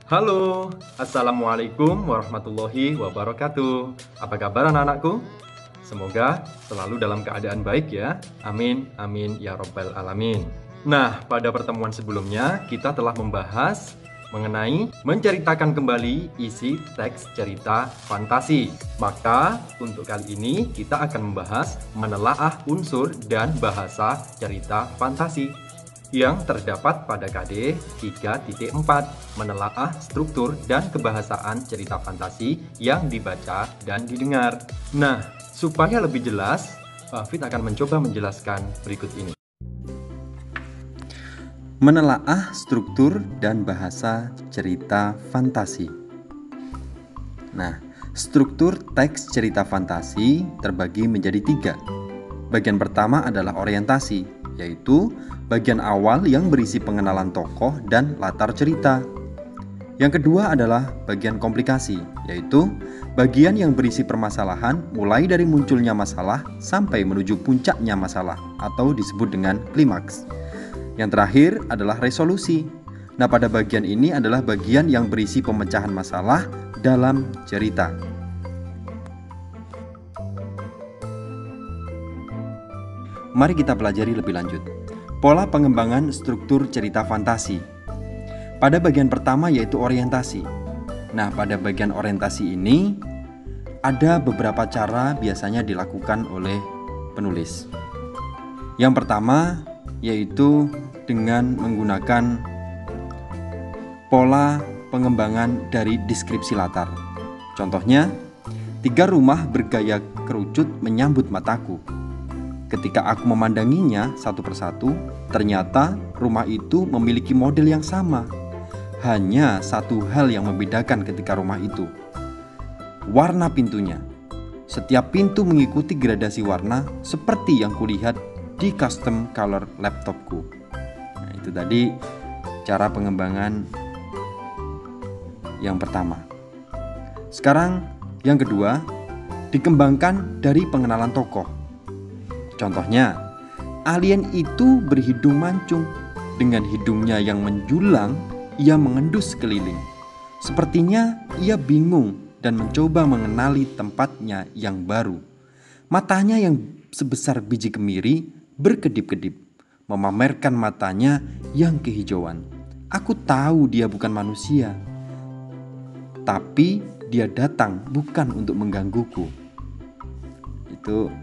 Halo, Assalamualaikum warahmatullahi wabarakatuh. Apa kabar anak-anakku? Semoga selalu dalam keadaan baik ya. Amin, amin ya robbal alamin. Nah, pada pertemuan sebelumnya kita telah membahas mengenai menceritakan kembali isi teks cerita fantasi. Maka untuk kali ini kita akan membahas menelaah unsur dan bahasa cerita fantasi yang terdapat pada KD 3.4, menelaah struktur dan kebahasaan cerita fantasi yang dibaca dan didengar. Nah, supaya lebih jelas, Fit akan mencoba menjelaskan berikut ini. Menelaah struktur dan bahasa cerita fantasi. Nah, struktur teks cerita fantasi terbagi menjadi 3. Bagian pertama adalah orientasi, yaitu bagian awal yang berisi pengenalan tokoh dan latar cerita. Yang kedua adalah bagian komplikasi, yaitu bagian yang berisi permasalahan mulai dari munculnya masalah sampai menuju puncaknya masalah atau disebut dengan klimaks. Yang terakhir adalah resolusi. Nah, pada bagian ini adalah bagian yang berisi pemecahan masalah dalam cerita. Mari kita pelajari lebih lanjut. Pola pengembangan struktur cerita fantasi. Pada bagian pertama yaitu orientasi. Nah, pada bagian orientasi ini ada beberapa cara biasanya dilakukan oleh penulis. Yang pertama yaitu dengan menggunakan pola pengembangan dari deskripsi latar. Contohnya, 3 rumah bergaya kerucut menyambut mataku. Ketika aku memandanginya satu persatu, ternyata rumah itu memiliki model yang sama. Hanya satu hal yang membedakan ketika rumah itu, warna pintunya. Setiap pintu mengikuti gradasi warna seperti yang kulihat di custom color laptopku. Nah, itu tadi cara pengembangan yang pertama. Sekarang yang kedua, dikembangkan dari pengenalan tokoh. Contohnya, alien itu berhidung mancung. Dengan hidungnya yang menjulang, ia mengendus keliling. Sepertinya ia bingung dan mencoba mengenali tempatnya yang baru. Matanya yang sebesar biji kemiri berkedip-kedip, memamerkan matanya yang kehijauan. Aku tahu dia bukan manusia, tapi dia datang bukan untuk menggangguku. Itu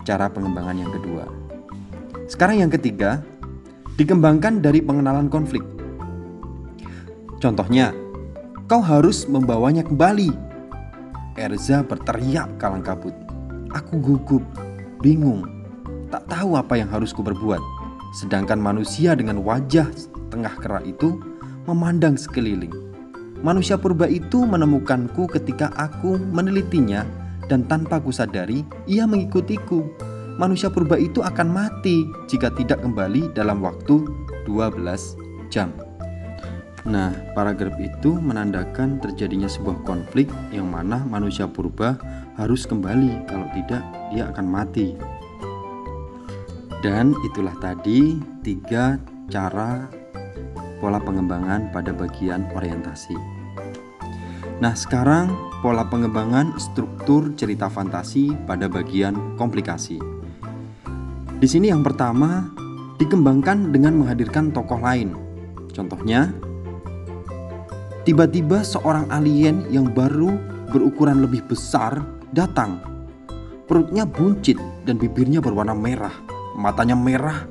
cara pengembangan yang kedua. Sekarang yang ketiga, dikembangkan dari pengenalan konflik. Contohnya, kau harus membawanya kembali. Erza berteriak kalang kabut. Aku gugup, bingung, tak tahu apa yang harus kuperbuat. Sedangkan manusia dengan wajah tengah kera itu memandang sekeliling. Manusia purba itu menemukanku ketika aku menelitinya, dan tanpa kusadari ia mengikutiku. Manusia purba itu akan mati jika tidak kembali dalam waktu 12 jam. Nah, paragraf itu menandakan terjadinya sebuah konflik yang mana manusia purba harus kembali, kalau tidak dia akan mati. Dan itulah tadi 3 cara pola pengembangan pada bagian orientasi. Nah, sekarang pola pengembangan struktur cerita fantasi pada bagian komplikasi. Di sini yang pertama dikembangkan dengan menghadirkan tokoh lain. Contohnya, tiba-tiba seorang alien yang baru berukuran lebih besar datang. Perutnya buncit dan bibirnya berwarna merah. Matanya merah.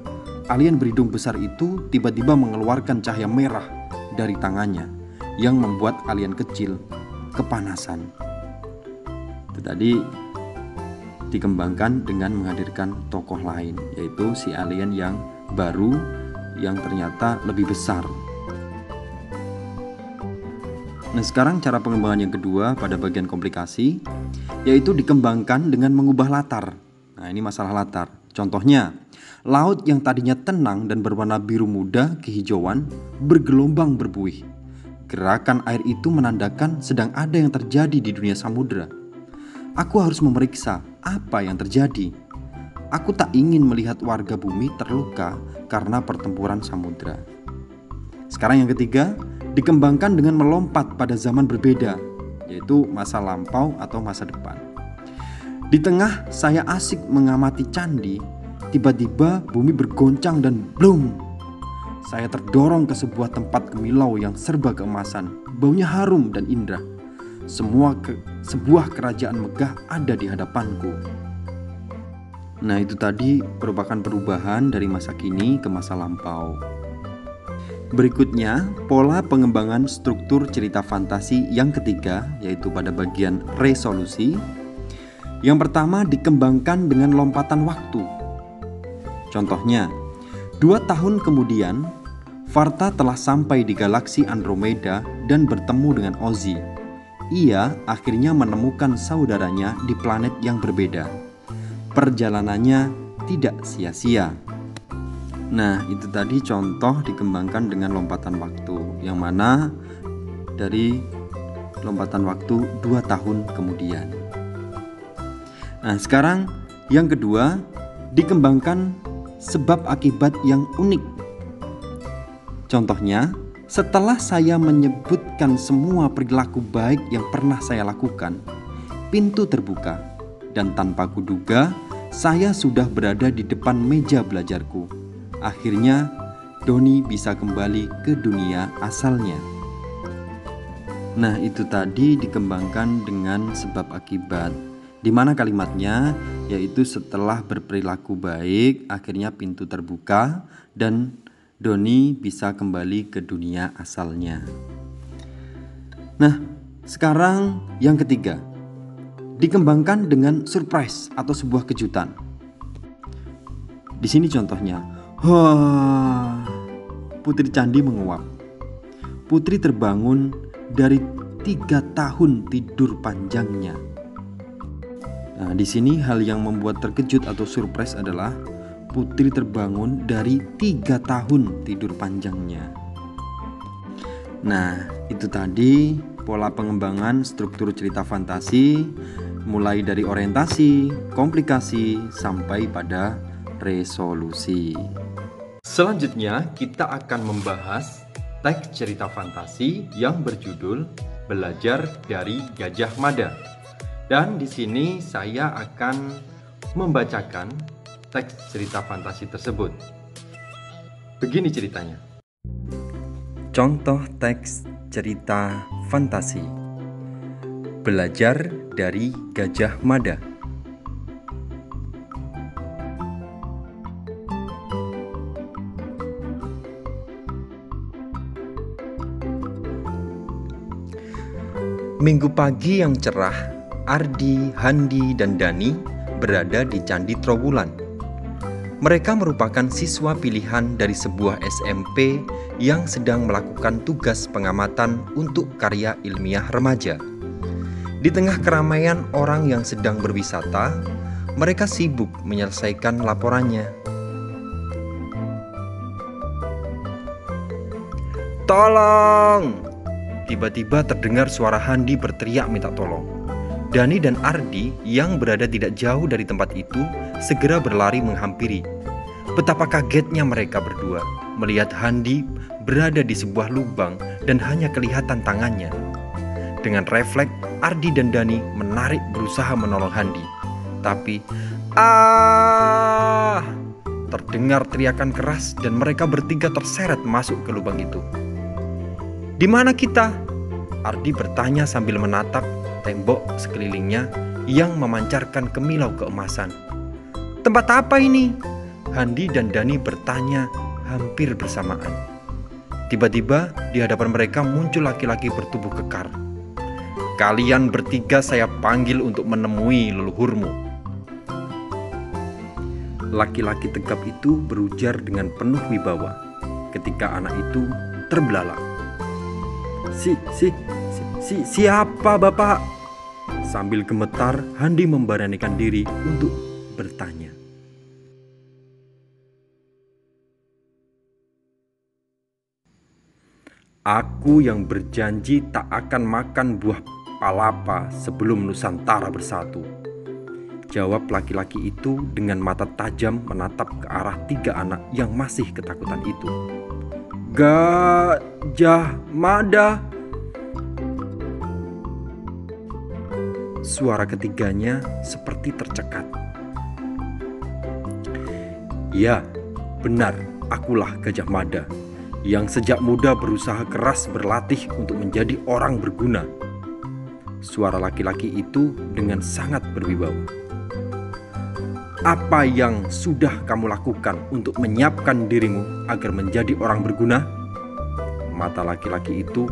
Alien berhidung besar itu tiba-tiba mengeluarkan cahaya merah dari tangannya yang membuat alien kecil kepanasan. Itu tadi dikembangkan dengan menghadirkan tokoh lain, yaitu si alien yang baru yang ternyata lebih besar. Nah, sekarang cara pengembangan yang kedua pada bagian komplikasi, yaitu dikembangkan dengan mengubah latar. Nah, ini masalah latar. Contohnya, laut yang tadinya tenang dan berwarna biru muda kehijauan bergelombang berbuih. Gerakan air itu menandakan sedang ada yang terjadi di dunia samudera. Aku harus memeriksa apa yang terjadi. Aku tak ingin melihat warga bumi terluka karena pertempuran samudera. Sekarang yang ketiga, dikembangkan dengan melompat pada zaman berbeda, yaitu masa lampau atau masa depan. Di tengah saya asik mengamati candi, tiba-tiba bumi bergoncang dan blum. Saya terdorong ke sebuah tempat kemilau yang serba keemasan, baunya harum dan indah. Sebuah kerajaan megah ada di hadapanku. Nah, itu tadi merupakan perubahan dari masa kini ke masa lampau. Berikutnya, pola pengembangan struktur cerita fantasi yang ketiga, yaitu pada bagian resolusi. Yang pertama dikembangkan dengan lompatan waktu. Contohnya, 2 tahun kemudian, Varta telah sampai di galaksi Andromeda dan bertemu dengan Ozzy. Ia akhirnya menemukan saudaranya di planet yang berbeda. Perjalanannya tidak sia-sia. Nah, itu tadi contoh dikembangkan dengan lompatan waktu, yang mana dari lompatan waktu 2 tahun kemudian. Nah, sekarang yang kedua dikembangkan sebab akibat yang unik. Contohnya, setelah saya menyebutkan semua perilaku baik yang pernah saya lakukan, pintu terbuka dan tanpa kuduga saya sudah berada di depan meja belajarku. Akhirnya Doni bisa kembali ke dunia asalnya. Nah, itu tadi dikembangkan dengan sebab akibat, di mana kalimatnya yaitu setelah berperilaku baik akhirnya pintu terbuka dan Doni bisa kembali ke dunia asalnya. Nah, sekarang yang ketiga dikembangkan dengan surprise atau sebuah kejutan. Di sini contohnya, Putri Candi menguap. Putri terbangun dari 3 tahun tidur panjangnya. Nah, di sini hal yang membuat terkejut atau surprise adalah Putri terbangun dari 3 tahun tidur panjangnya. Nah, itu tadi pola pengembangan struktur cerita fantasi, mulai dari orientasi, komplikasi, sampai pada resolusi. Selanjutnya kita akan membahas teks cerita fantasi yang berjudul Belajar dari Gajah Mada. Dan di sini saya akan membacakan teks cerita fantasi tersebut. Begini ceritanya. Contoh teks cerita fantasi. Belajar dari Gajah Mada. Minggu pagi yang cerah, Ardi, Handi, dan Dani berada di Candi Trowulan. Mereka merupakan siswa pilihan dari sebuah SMP yang sedang melakukan tugas pengamatan untuk karya ilmiah remaja. Di tengah keramaian orang yang sedang berwisata, mereka sibuk menyelesaikan laporannya. "Tolong!" Tiba-tiba terdengar suara Handi berteriak minta tolong. Dani dan Ardi yang berada tidak jauh dari tempat itu segera berlari menghampiri. Betapa kagetnya mereka berdua melihat Handi berada di sebuah lubang dan hanya kelihatan tangannya. Dengan refleks, Ardi dan Dani menarik berusaha menolong Handi. Tapi, terdengar teriakan keras dan mereka bertiga terseret masuk ke lubang itu. "Di mana kita?" Ardi bertanya sambil menatap tembok sekelilingnya yang memancarkan kemilau keemasan. "Tempat apa ini?" Handi dan Dani bertanya hampir bersamaan. Tiba-tiba di hadapan mereka muncul laki-laki bertubuh kekar. "Kalian bertiga saya panggil untuk menemui leluhurmu." Laki-laki tegap itu berujar dengan penuh wibawa ketika anak itu terbelalak. Siapa Bapak?" Sambil gemetar, Handi memberanikan diri untuk bertanya. "Aku yang berjanji tak akan makan buah palapa sebelum Nusantara bersatu," jawab laki-laki itu dengan mata tajam menatap ke arah 3 anak yang masih ketakutan itu. Gajah Mada. Suara ketiganya seperti tercekat. Ya, benar, akulah Gajah Mada yang sejak muda berusaha keras berlatih untuk menjadi orang berguna. Suara laki-laki itu dengan sangat berwibawa. Apa yang sudah kamu lakukan untuk menyiapkan dirimu agar menjadi orang berguna? Mata laki-laki itu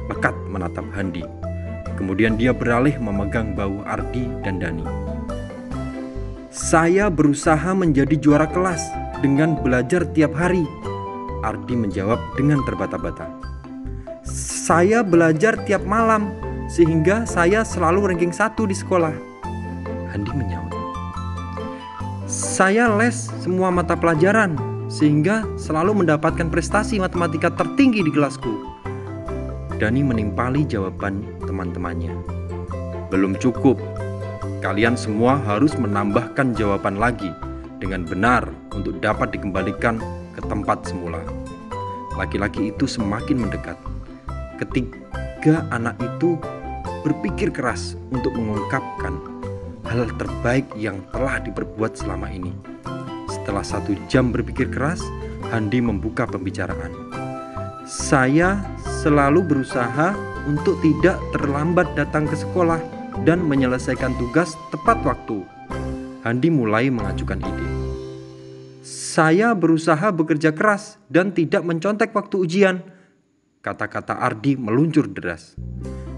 lekat menatap Handi. Kemudian dia beralih memegang bahu Ardi dan Dani. Saya berusaha menjadi juara kelas dengan belajar tiap hari, Ardi menjawab dengan terbata-bata. Saya belajar tiap malam sehingga saya selalu ranking 1 di sekolah, Handi menyaut. Saya les semua mata pelajaran sehingga selalu mendapatkan prestasi matematika tertinggi di kelasku, Dani menimpali jawaban teman-temannya. Belum cukup, kalian semua harus menambahkan jawaban lagi dengan benar untuk dapat dikembalikan ke tempat semula. Laki-laki itu semakin mendekat. Ketiga anak itu berpikir keras untuk mengungkapkan hal terbaik yang telah diperbuat selama ini. Setelah 1 jam berpikir keras, Handi membuka pembicaraan. Saya selalu berusaha untuk tidak terlambat datang ke sekolah dan menyelesaikan tugas tepat waktu. Handi mulai mengajukan ide. Saya berusaha bekerja keras dan tidak mencontek waktu ujian. Kata-kata Ardi meluncur deras.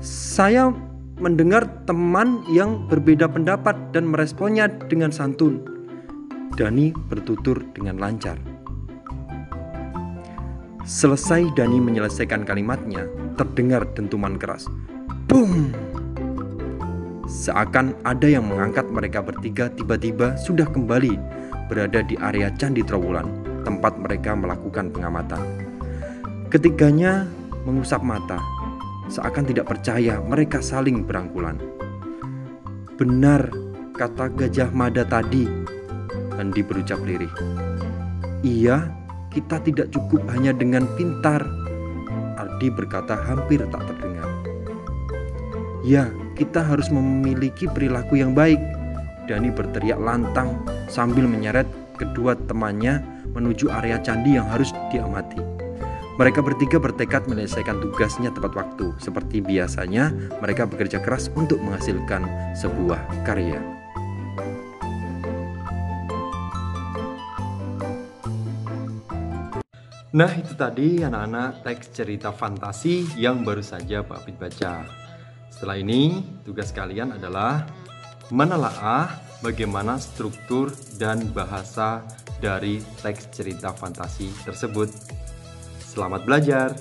Saya mendengar teman yang berbeda pendapat dan meresponnya dengan santun. Dani bertutur dengan lancar. Selesai Dani menyelesaikan kalimatnya, terdengar dentuman keras. Boom! Seakan ada yang mengangkat mereka bertiga tiba-tiba sudah kembali berada di area Candi Trowulan, tempat mereka melakukan pengamatan. Ketiganya mengusap mata, seakan tidak percaya mereka saling berangkulan. Benar kata Gajah Mada tadi, Handi berucap lirih. Iya, kita tidak cukup hanya dengan pintar, Ardi berkata hampir tak terdengar. Ya, kita harus memiliki perilaku yang baik, Dani berteriak lantang sambil menyeret kedua temannya menuju area candi yang harus diamati. Mereka bertiga bertekad menyelesaikan tugasnya tepat waktu. Seperti biasanya, mereka bekerja keras untuk menghasilkan sebuah karya. Nah, itu tadi anak-anak teks cerita fantasi yang baru saja Pak Afid baca. Setelah ini, tugas kalian adalah menelaah bagaimana struktur dan bahasa dari teks cerita fantasi tersebut. Selamat belajar!